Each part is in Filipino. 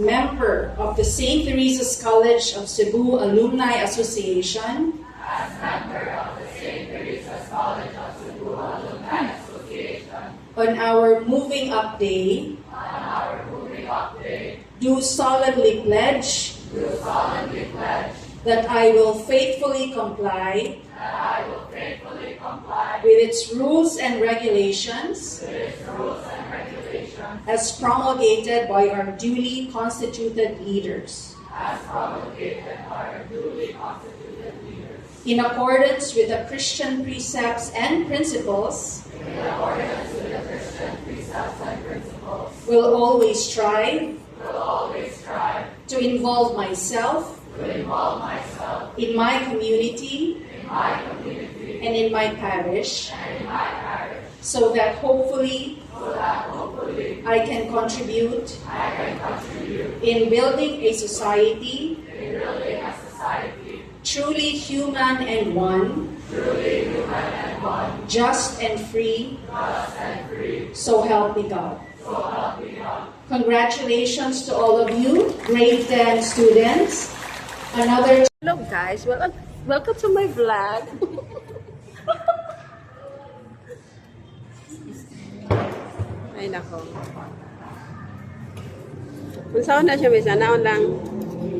Member of the St. Teresa's College of Cebu Alumni Association, on our Moving Up Day, do solemnly pledge that I will faithfully comply with its rules and regulations as promulgated by our duly constituted leaders. In accordance with the Christian precepts and principles, will always strive to involve myself in my community and in my parish, so that hopefully I can contribute in building a society truly human and one, just and free, so help me God. Congratulations to all of you, grade 10 students. Hello guys, welcome to my vlog. Ay nako. Kung saan na siya, may sanaon lang.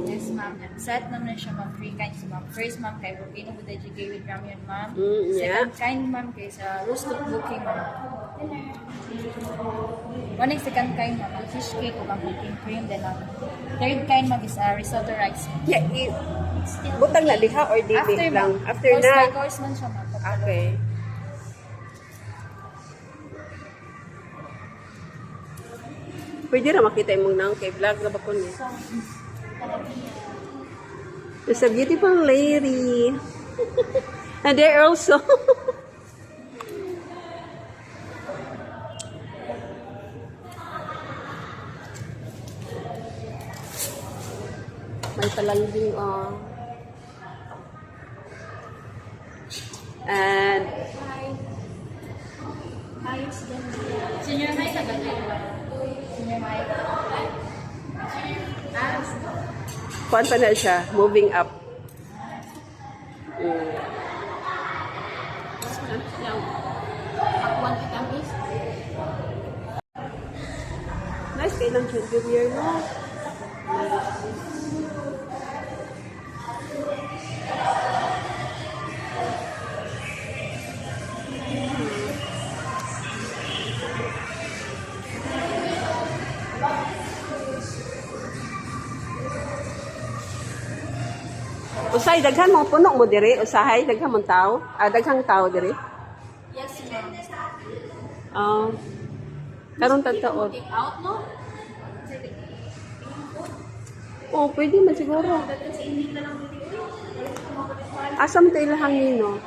Yes, ma'am. Set naman na siya, ma'am. Three kinds, ma'am. First, ma'am, kay Volcano with educate with Ramyon, ma'am. Yeah. Second kind, ma'am, kay sa roasted cooking, ma'am. One is second kind, ma'am, ang fish cake o ang cooking cream. Then, third kind, ma'am, is risotto rice. Yeah, butang na diha or dili After, lang? ma'am. After course na? by course man siya, ma'am. Okay. Pwede na makita imong nang kay vlog na ba ko niya? There's a beautiful lady. And there also. May talangging And Senior high sa ganyan. Senior high. kuan pa na siya, moving up. Nice kayo ng junior no? Usay, daghan mga puno mo diri. Usahay, daghan mong tao. Daghang tao diri. Yes, ma'am. Karon tataon. Take out, no? Oh, pwede man siguro. Asam tayo lahang nino.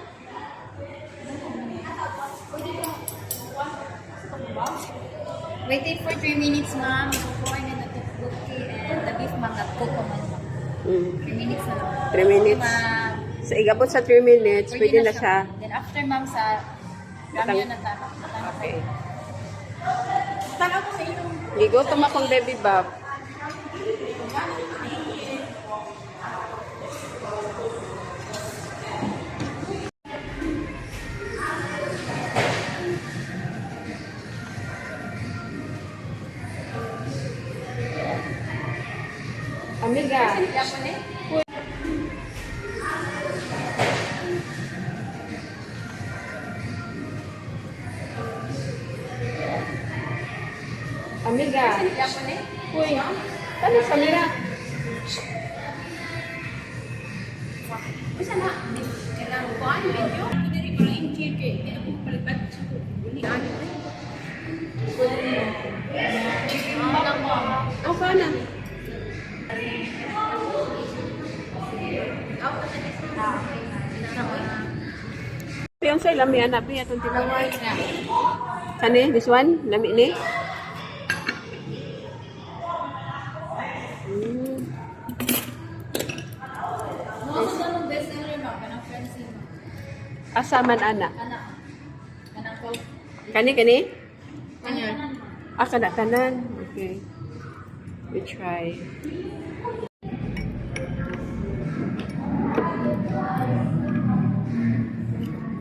Waiting for 3 minutes, ma'am. Kukuha na the tteokbokki and the beef, ma'am. Nag-cook ko man, ma'am. 3 minutes na lang. 3 minutes. Ma'am. Sa igabot sa 3 minutes, pwede na siya. Then after, ma'am, sa ramyan na tayo. Okay. Tanaw ko sa inyong Gigutom akong baby Bob. Amiga. Amiga. Uy, ano sa mira? Bisa na? Kailangan ko ano medyo? Hindi para in-cheer kay hindi ako palipat sa uli. O, kana? Yung sa lami anak niya itong tinawag. Kani, this one? Lami ni? Asaman ana. Kani. Kanya. Kana tanan. Okay. We try.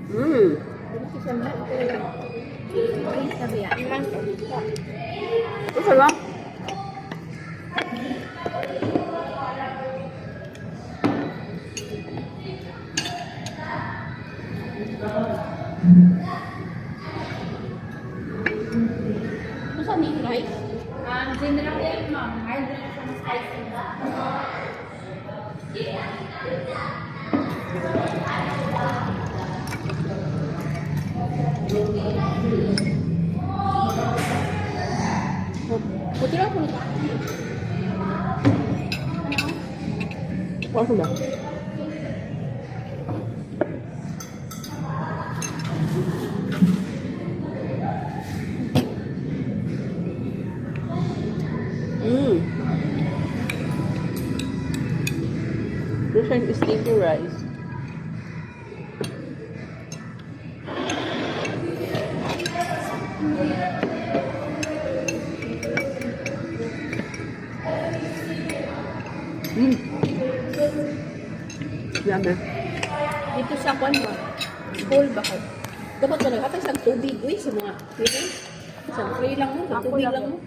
Mmm. Ito sarap. Saan yung rice? General yan, ma'am. Mild lang siya ng spicy. Buti lang po nito. Ano ba? Mmm. This one is sticky rice. Mmm. Yummy. Dito sa kwan ba? School ba ko? Dapat ba nagkatay sa tubig? Uy, sa mga sa free lang mo, sa tubig lang mo.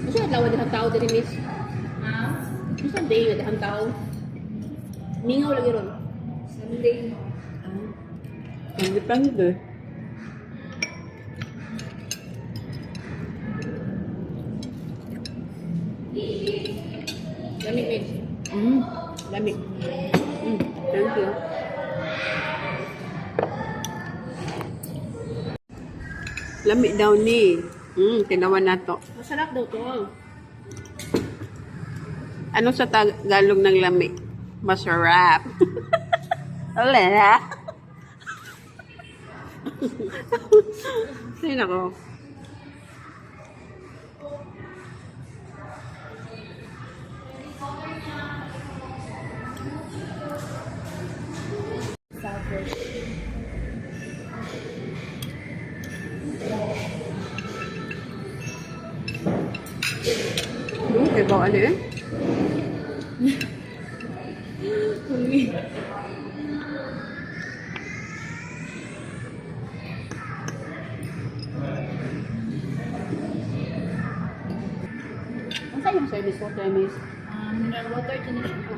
Gusto na lawan ng tao din, miss? Gusto na day na ng tao? Mingaw lagi ron. Sunday mo. Depende. Lamig, miss. Lamig. Thank you. Lamig daw ni. Tinawan na to. Masarap daw to. Ano sa Tagalog ng lamig? Masarap. Wala. Ay, nako. Iba ano yun? Ang sa'yo yung service water, miss? Mineral water, tinis ko.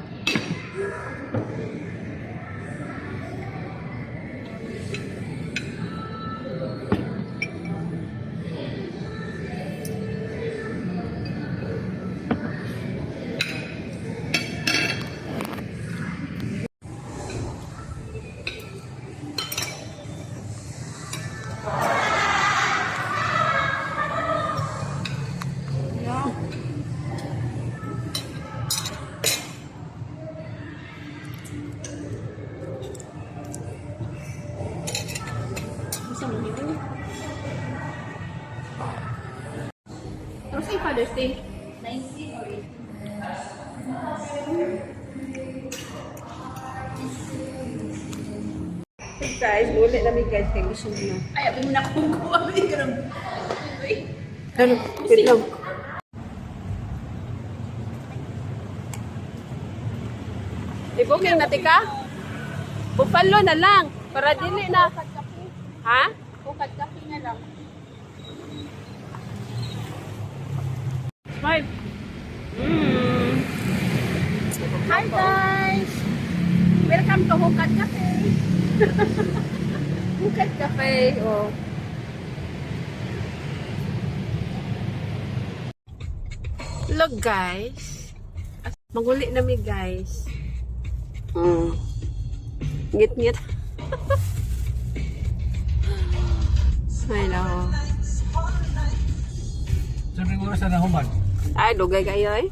Ano sa'yo Father's Day? 19 or 18. Guys, ulit namin guys kay mission na. Ay, abin mo na kung kuha. Abin ka ng... Ano? Wait lang. Ibugin na tika? Bupalo na lang. Para dili na. Ha? Bukad kape na lang. Smile. Hi guys! Welcome to Hukad Cafe. Hukad Cafe. Oh. Look guys. Maguli na mi guys. Ngit-ngit. Smile ako. Siyempre ko sa nahuman. Ay, dugay kayo eh.